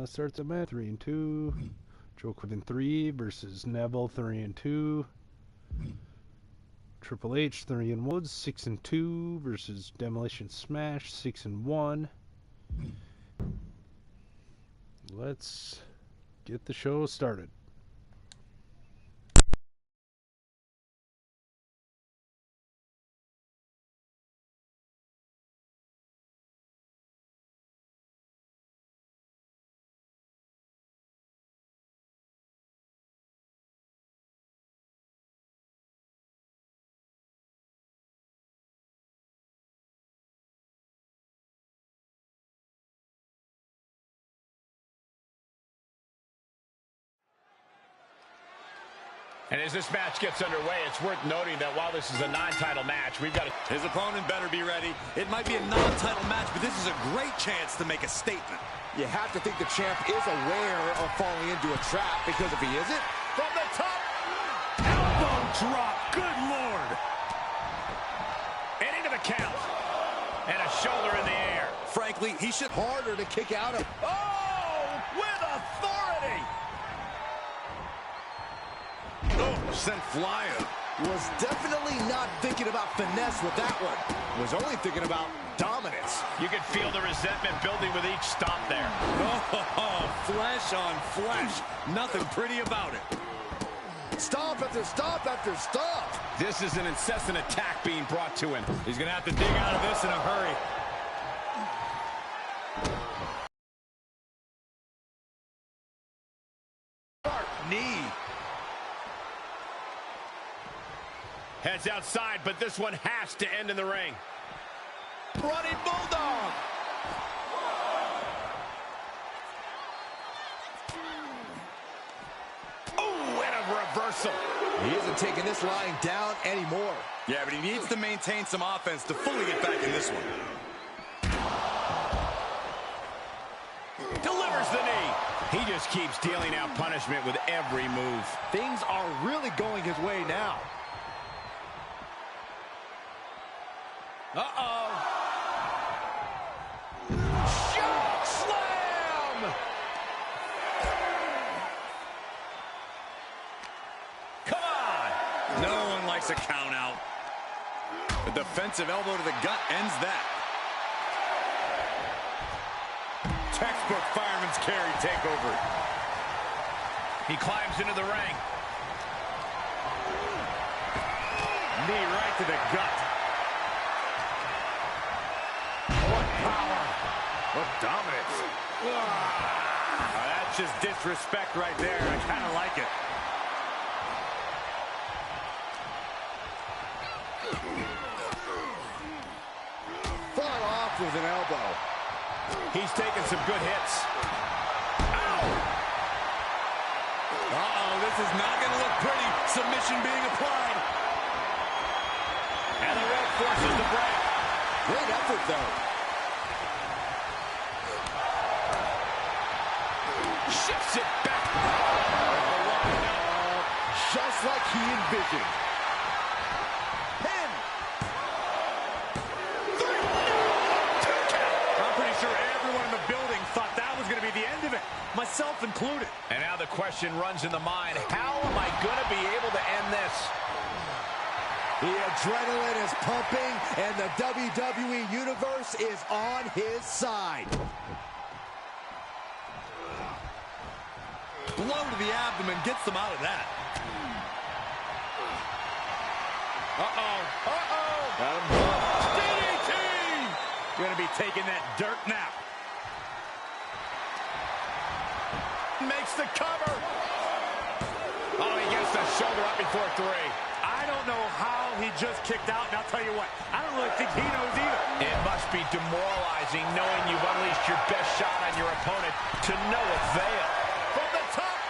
Start the match 3-2. Joaquin 3 versus Neville 3-2. Triple H 3-1. 6-2 versus Demolition Smash 6-1. Let's get the show started. And as this match gets underway, it's worth noting that while this is a non-title match, we've got his opponent better be ready. It might be a non-title match, but this is a great chance to make a statement. You have to think the champ is aware of falling into a trap, because if he isn't, from the top, elbow drop, good Lord. And into the count. And a shoulder in the air. Frankly, he should harder to kick out of. Oh, with authority. Oh, sent flying. Was definitely not thinking about finesse with that one. Was only thinking about dominance. You can feel the resentment building with each stomp there. Oh, flesh on flesh. Nothing pretty about it. Stomp after stomp after stomp. This is an incessant attack being brought to him. He's going to have to dig out of this in a hurry. Knee. Heads outside, but this one has to end in the ring. Running Bulldog. Oh, and a reversal. He isn't taking this lying down anymore. Yeah, but he needs to maintain some offense to fully get back in this one. Delivers the knee. He just keeps dealing out punishment with every move. Things are really going his way now. Uh-oh. Shock slam! Come on! No one likes a count out. A defensive elbow to the gut ends that. Textbook fireman's carry takeover. He climbs into the ring. Knee right to the gut. What dominance. That's just disrespect right there. I kind of like it. Fought off with an elbow. He's taking some good hits. Ow! Uh-oh, this is not going to look pretty. Submission being applied. And the rope forces the break. Great effort, though. Shifts it back. Just like he envisioned. Pin. I'm pretty sure everyone in the building thought that was going to be the end of it, myself included. And now the question runs in the mind, how am I going to be able to end this? The adrenaline is pumping, and the WWE Universe is on his side. Blow to the abdomen gets them out of that. Uh-oh. Uh-oh. Got him hooked. DDT! Going to be taking that dirt now. Makes the cover. Oh, he gets the shoulder up before 3. I don't know how he just kicked out, and I'll tell you what, I don't really think he knows either. It must be demoralizing knowing you've unleashed your best shot on your opponent to no avail. From the top.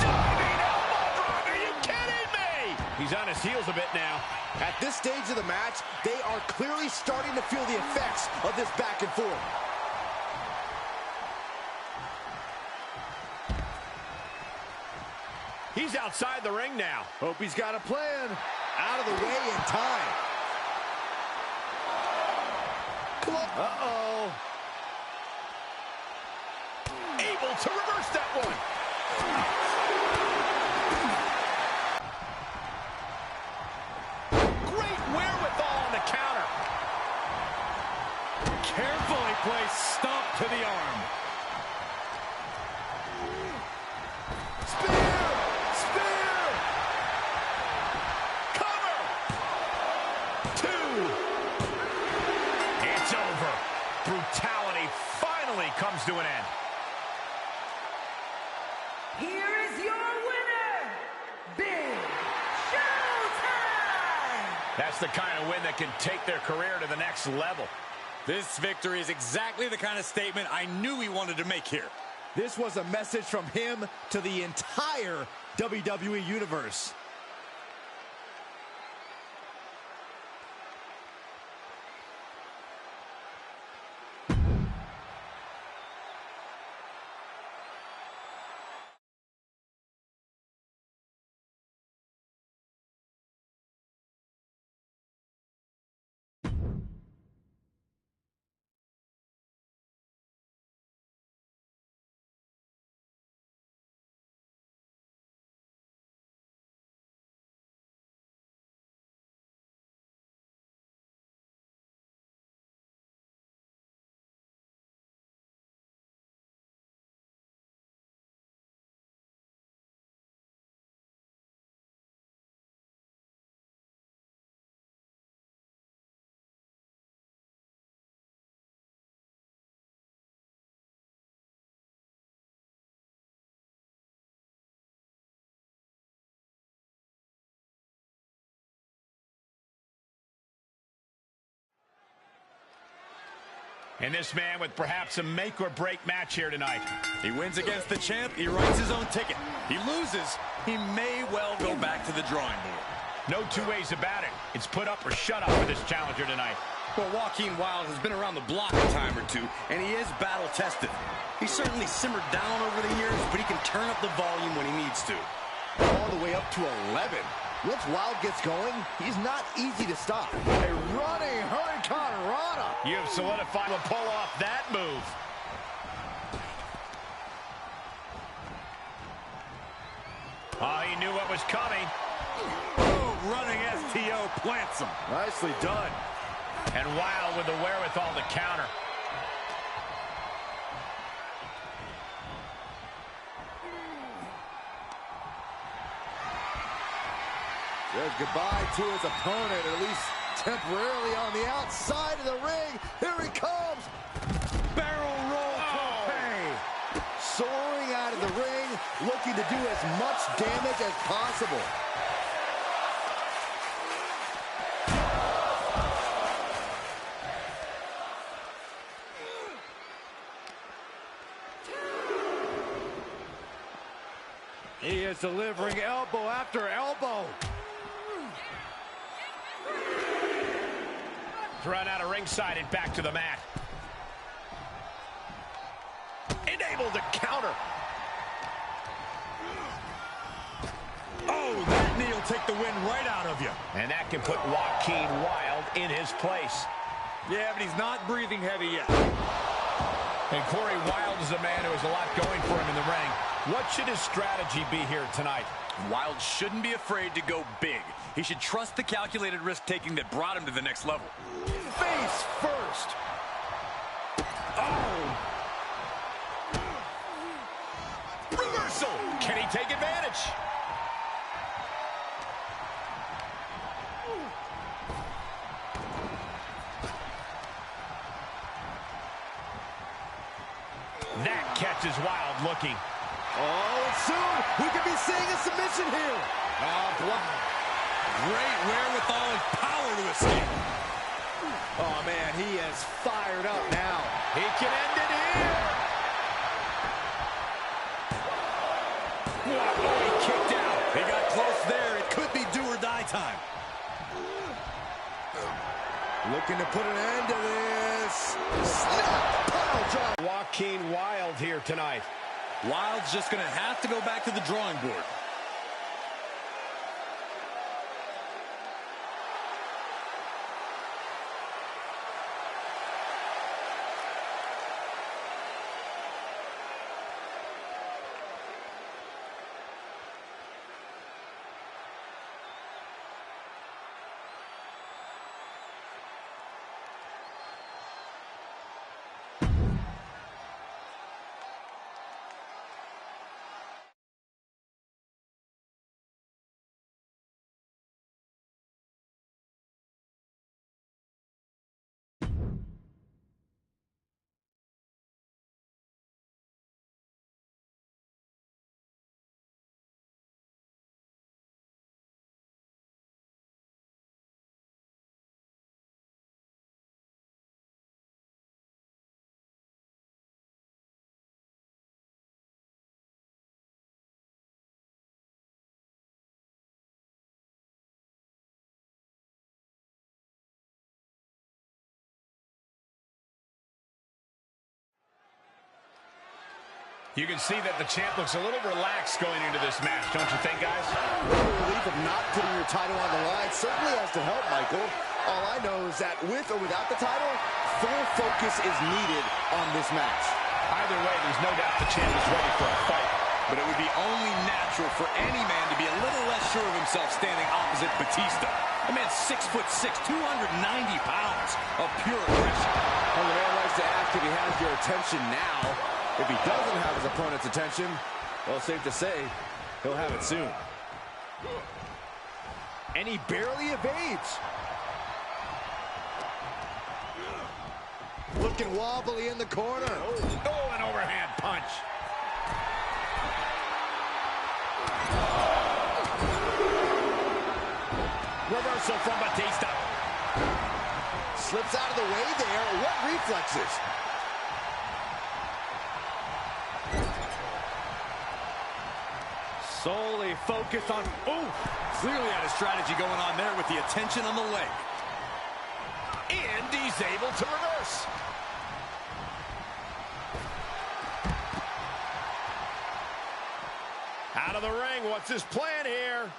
Diving elbow drop. Are you kidding me? He's on his heels a bit now. At this stage of the match, they are clearly starting to feel the effects of this back and forth. He's outside the ring now. Hope he's got a plan. Out of the way in time. Uh-oh. He to reverse that one. Great wherewithal on the counter. Carefully placed stomp to the arm. Spear! Spear! Cover! 2. It's over. Brutality finally comes to an end. Here is your winner, Big Showtime! That's the kind of win that can take their career to the next level. This victory is exactly the kind of statement I knew he wanted to make here. This was a message from him to the entire WWE Universe. And this man with perhaps a make-or-break match here tonight. He wins against the champ, he writes his own ticket. He loses, he may well go back to the drawing board. No two ways about it. It's put up or shut up for this challenger tonight. Well, Joaquin Wilde has been around the block a time or two, and he is battle-tested. He's certainly simmered down over the years, but he can turn up the volume when he needs to. All the way up to 11. Once Wilde gets going, he's not easy to stop. A running Hurricane Rana. You have solidified to pull off that move. Oh, he knew what was coming. Oh, running STO plants him. Nicely done. And Wilde with the wherewithal to counter. Says goodbye to his opponent, at least temporarily on the outside of the ring. Here he comes. Barrel roll Pompeii. Soaring out of the ring, looking to do as much damage as possible. He is delivering elbow after elbow. Run out of ringside and back to the mat. Enabled to counter. Oh, that knee will take the wind right out of you. And that can put Joaquin Wilde in his place. Yeah, but he's not breathing heavy yet. And Corey Wilde is a man who has a lot going for him in the ring. What should his strategy be here tonight? Wilde shouldn't be afraid to go big. He should trust the calculated risk-taking that brought him to the next level. Face first. Oh! Reversal! Can he take advantage? That catches Wilde looking. Oh, and soon we could be seeing a submission here. Great wherewithal and power to escape. Oh, man, he is fired up now. He can end it here. What? Oh, he kicked out. He got close there. It could be do or die time. Looking to put an end to this. Snap! Pile drive. Joaquin Wilde here tonight. Wilde's just going to have to go back to the drawing board. You can see that the champ looks a little relaxed going into this match, don't you think, guys? The relief of not putting your title on the line certainly has to help, Michael. All I know is that with or without the title, full focus is needed on this match. Either way, there's no doubt the champ is ready for a fight. But it would be only natural for any man to be a little less sure of himself standing opposite Batista. The man's 6'6", 290 pounds of pure aggression. Well, the man likes to ask if he has your attention now. If he doesn't have his opponent's attention, well, safe to say, he'll have it soon. And he barely evades. Looking wobbly in the corner. Oh, an overhand punch. Reversal from Batista. Slips out of the way there. What reflexes? Solely focused on... Ooh! Clearly had a strategy going on there with the attention on the leg. And he's able to reverse. Out of the ring, what's his plan here?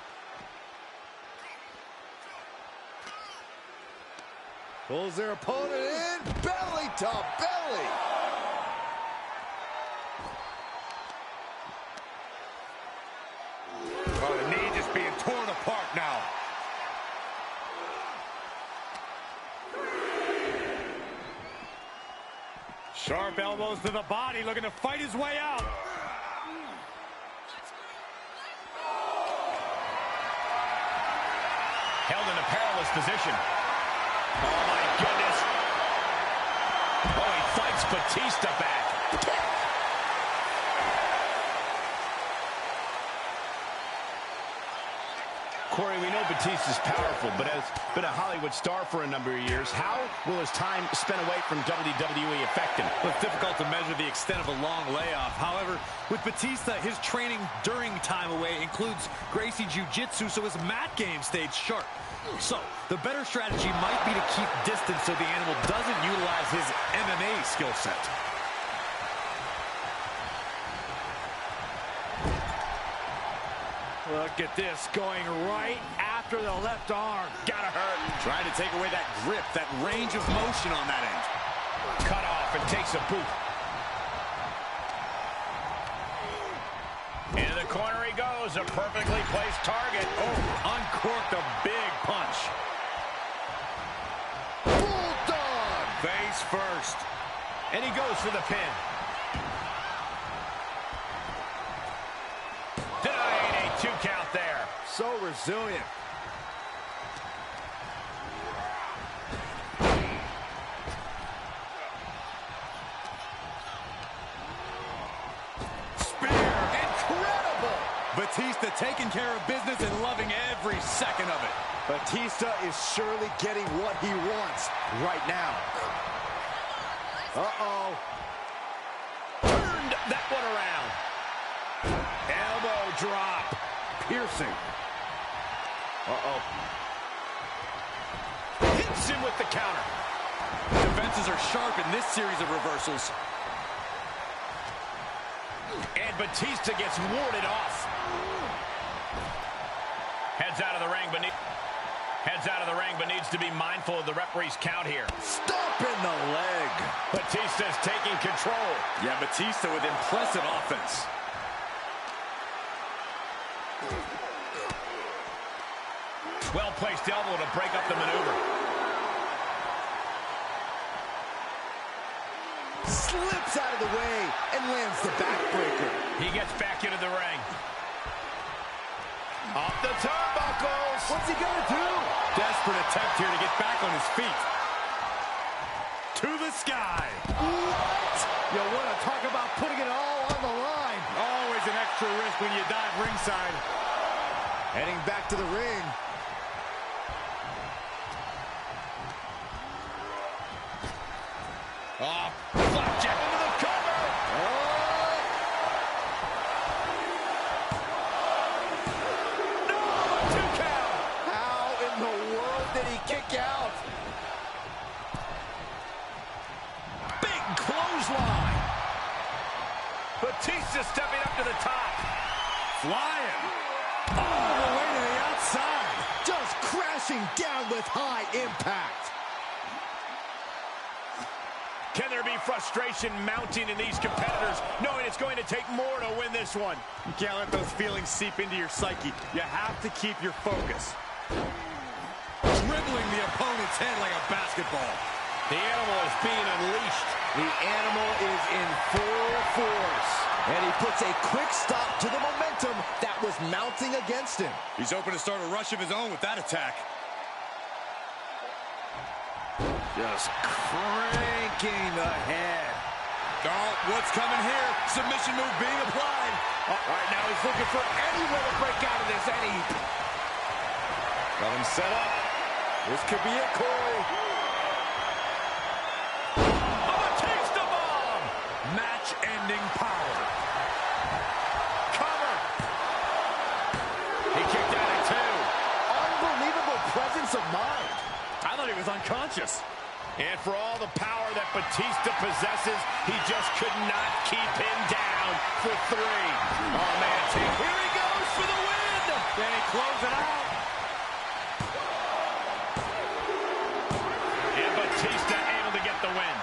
Pulls their opponent in, belly to belly. Oh, the knee just being torn apart now. Sharp elbows to the body, looking to fight his way out. Held in a perilous position. Oh, my goodness. Oh, he fights Batista back. Corey, we know Batista's powerful, but has been a Hollywood star for a number of years. How will his time spent away from WWE affect him? Well, it's difficult to measure the extent of a long layoff. However, with Batista, his training during time away includes Gracie Jiu-Jitsu, so his mat game stayed sharp. So, the better strategy might be to keep distance so the animal doesn't utilize his MMA skill set. Look at this, going right after the left arm. Gotta hurt. Trying to take away that grip, that range of motion on that end. Cut off and takes a boot. Into the corner he goes, a perfectly placed target. Oh, uncorked a big punch. Bulldog! Face first. And he goes for the pin. Denying a 2 count there. So resilient. Batista taking care of business and loving every second of it. Batista is surely getting what he wants right now. Uh-oh. Turned that one around. Elbow drop. Piercing. Uh-oh. Hits him with the counter. Defenses are sharp in this series of reversals. And Batista gets warded off. Heads out of the ring, but needs to be mindful of the referee's count here. Stomp in the leg. Batista's taking control. Yeah, Batista with impressive offense. Well-placed elbow to break up the maneuver. Slips out of the way and lands the backbreaker. He gets back into the ring. Off the turnbuckles. What's he gonna do? Desperate attempt here to get back on his feet. To the sky. What? You want to talk about putting it all on the line. Always an extra risk when you dive ringside. Heading back to the ring. Oh, flapjack into the cover. No, 2 count. How in the world did he kick out? Big clothesline. Batista stepping up to the top. Flying. All the way to the outside. Just crashing down with high impact. Can there be frustration mounting in these competitors, knowing it's going to take more to win this one? You can't let those feelings seep into your psyche. You have to keep your focus. Dribbling the opponent's head like a basketball. The animal is being unleashed. The animal is in full force. And he puts a quick stop to the momentum that was mounting against him. He's open to start a rush of his own with that attack. Just cranking ahead. Oh, what's coming here? Submission move being applied. All right, now he's looking for any way to break out of this, and he... Got him set up. This could be it, Corey. A Batista bomb! Match-ending power. Cover! He kicked out at 2. Unbelievable presence of mind. I thought he was unconscious. And for all the power that Batista possesses, he just could not keep him down for 3. Oh, man, here he goes for the win! Then he closed it out. And Batista able to get the win.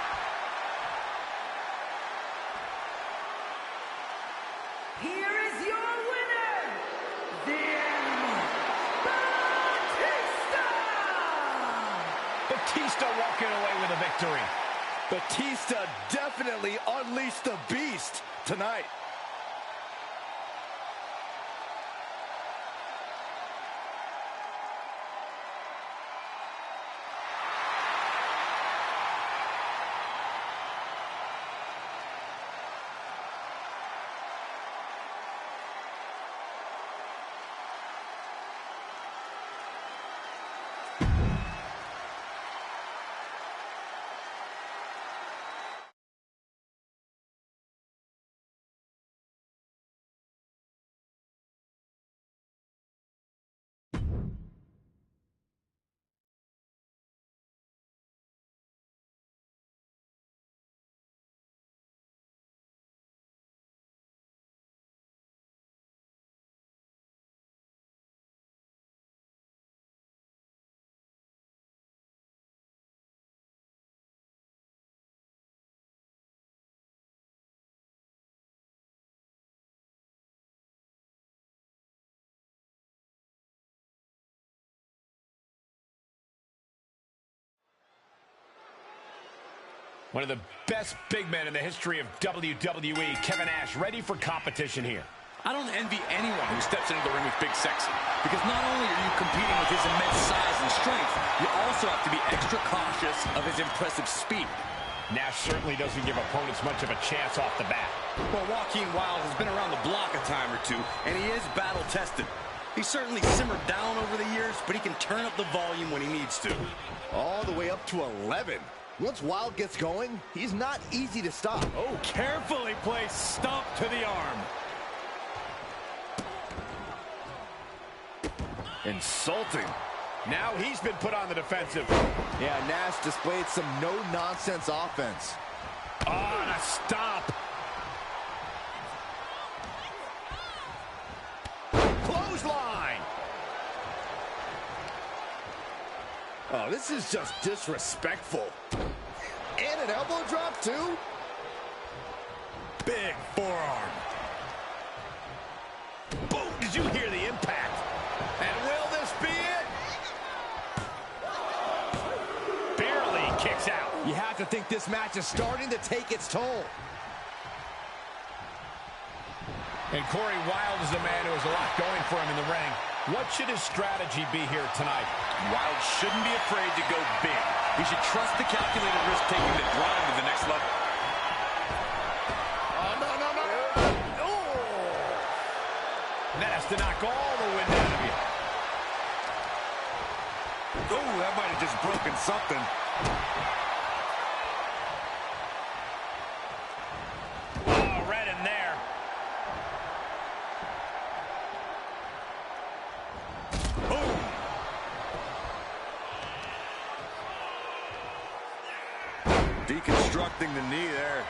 Here is your winner, the Animal, Batista! Batista walking away with a victory. Batista definitely unleashed the beast tonight. One of the best big men in the history of WWE, Kevin Nash, ready for competition here. I don't envy anyone who steps into the ring with Big Sexy, because not only are you competing with his immense size and strength, you also have to be extra cautious of his impressive speed. Nash certainly doesn't give opponents much of a chance off the bat. Well, Joaquin Wilde has been around the block a time or two, and he is battle-tested. He's certainly simmered down over the years, but he can turn up the volume when he needs to. All the way up to 11. Once Wilde gets going, he's not easy to stop. Oh, carefully placed stomp to the arm. Insulting. Now he's been put on the defensive. Yeah, Nash displayed some no-nonsense offense. Oh, and a stomp. Clothesline. Oh, this is just disrespectful. And an elbow drop, too? Big forearm. Boom! Did you hear the impact? And will this be it? Barely kicks out. You have to think this match is starting to take its toll. And Corey Wilde is a man who has a lot going for him in the ring. What should his strategy be here tonight? Wilde shouldn't be afraid to go big. He should trust the calculated risk-taking to drive him to the next level. Oh, no. Oh. That has to knock all the wind out of you. Oh, that might have just broken something. Oh, right in there. Boom. Deconstructing the knee there.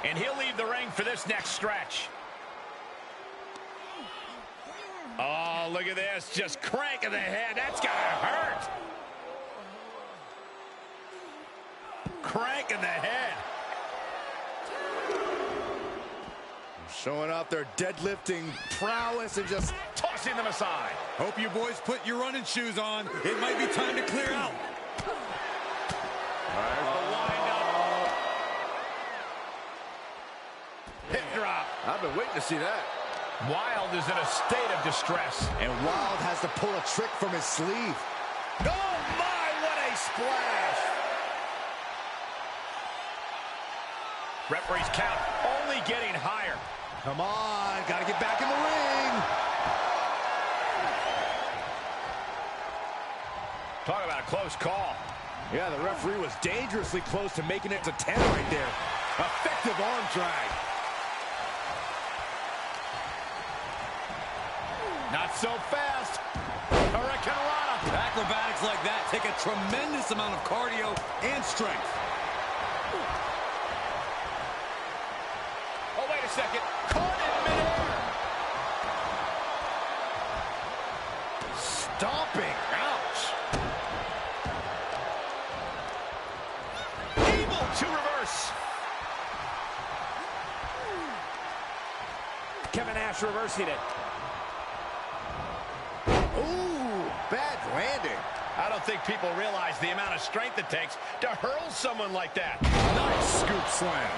And he'll leave the ring for this next stretch. Oh, look at this. Just cranking the head. That's got to hurt. Cranking the head. Showing off their deadlifting prowess and just Tossing them aside. Hope you boys put your running shoes on. It might be time to clear out. There's the wind-up. Hip drop. I've been waiting to see that. Wilde is in a state of distress. And Wilde has to pull a trick from his sleeve. Oh, my, what a splash. Referee's count only getting higher. Come on, gotta get back in the ring. Talk about a close call. Yeah, the referee was dangerously close to making it to 10 right there. Effective arm drag. Not so fast. Hurricanrana. Acrobatics like that take a tremendous amount of cardio and strength. Oh, wait a second. Caught in midair. Stomping. Ouch. Able to reverse. Kevin Nash reversing it. Ooh, bad landing. I don't think people realize the amount of strength it takes to hurl someone like that. Nice scoop slam.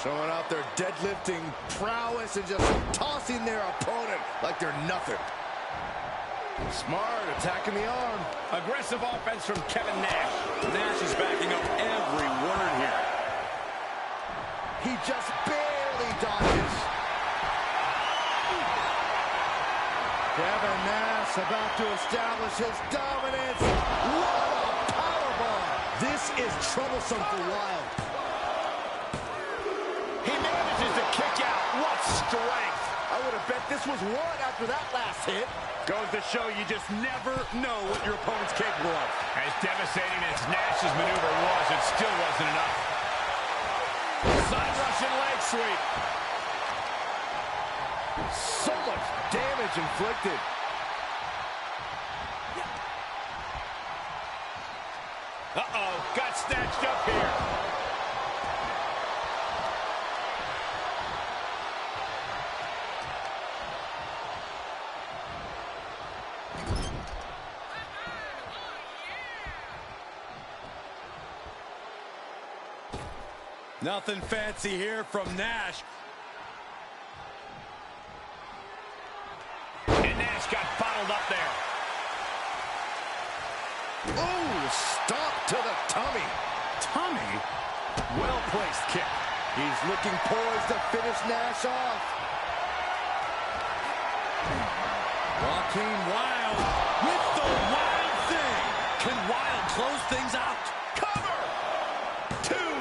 Showing off their deadlifting prowess and just tossing their opponent like they're nothing. Smart, attacking the arm. Aggressive offense from Kevin Nash. Nash is backing up every word here. He just barely dodges. Kevin Nash about to establish his dominance. What a powerbomb. This is troublesome for Wilde. He manages to kick out. What strength. I would have bet this was one after that last hit. Goes to show you just never know what your opponent's capable of. As devastating as Nash's maneuver was, it still wasn't enough. Side Russian leg sweep. So much damage inflicted. Uh-oh, got snatched up here. Nothing fancy here from Nash. And Nash got bottled up there. Ooh, stop to the tummy. Tummy? Well-placed kick. He's looking poised to finish Nash off. Joaquin Wilde with the wild thing. Can Wilde close things out? Cover! Two!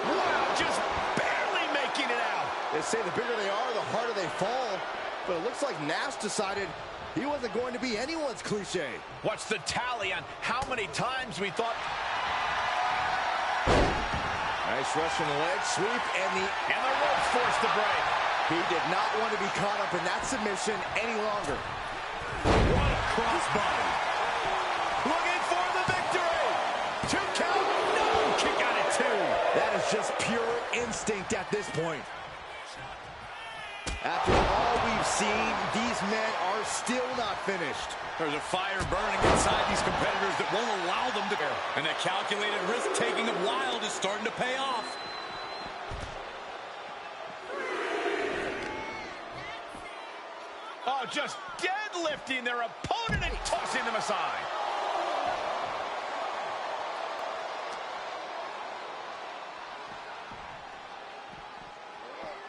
Wilde just barely making it out. They say the bigger they are, the harder they fall. But it looks like Nash decided he wasn't going to be anyone's cliche. What's the tally on how many times we thought... Nice Russian leg sweep, and the ropes forced the break. He did not want to be caught up in that submission any longer. What a crossbody. Looking for the victory. 2 count. No, kick out at 2. That is just pure instinct at this point. After all we've seen, these men are still not finished. There's a fire burning inside these competitors that won't allow them to... And the calculated risk-taking of Wilde is starting to pay off. Oh, just deadlifting their opponent and tossing them aside.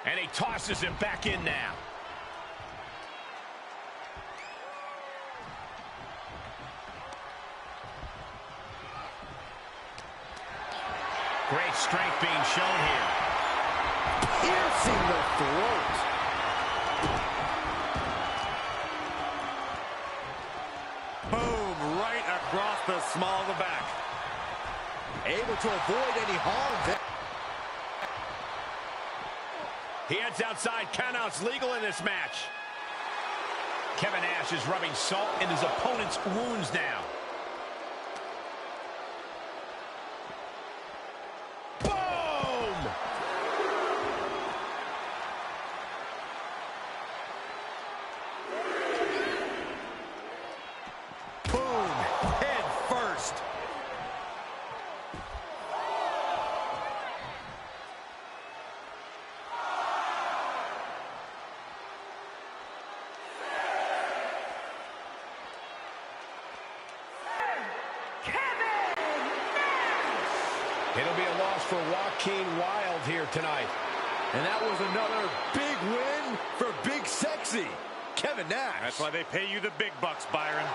And he tosses him back in now. Great strength being shown here. Piercing the throat. Boom, right across the small of the back. Able to avoid any harm there. He heads outside. Countouts legal in this match. Kevin Nash is rubbing salt in his opponent's wounds now. Boom! Boom! Head first. It'll be a loss for Joaquin Wilde here tonight. And that was another big win for Big Sexy, Kevin Nash. That's why they pay you the big bucks, Byron.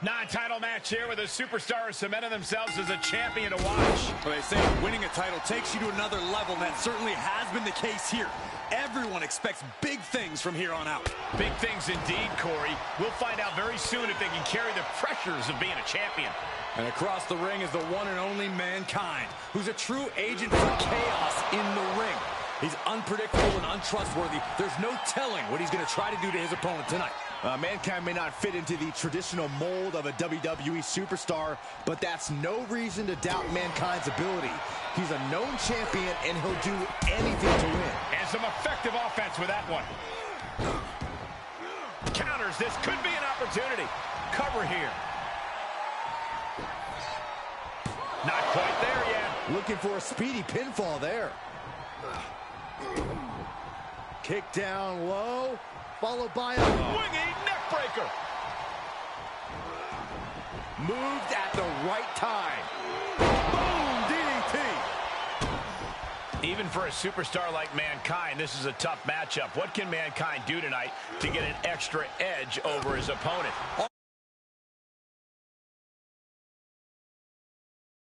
Non-title match here with the superstars cementing themselves as a champion to watch. Well, they say winning a title takes you to another level, and that certainly has been the case here. Everyone expects big things from here on out. Big things indeed, Corey. We'll find out very soon if they can carry the pressures of being a champion. And across the ring is the one and only Mankind, who's a true agent for chaos in the ring. He's unpredictable and untrustworthy. There's no telling what he's going to try to do to his opponent tonight. Mankind may not fit into the traditional mold of a WWE superstar, but that's no reason to doubt Mankind's ability. He's a known champion, and he'll do anything to win. And some effective offense with that one. Counters. This could be an opportunity. Cover here. Not quite there yet. Looking for a speedy pinfall there. Kick down low, followed by a Swinging neckbreaker. moved at the right time. Boom, DDT. Even for a superstar like Mankind, this is a tough matchup. What can Mankind do tonight to get an extra edge over his opponent?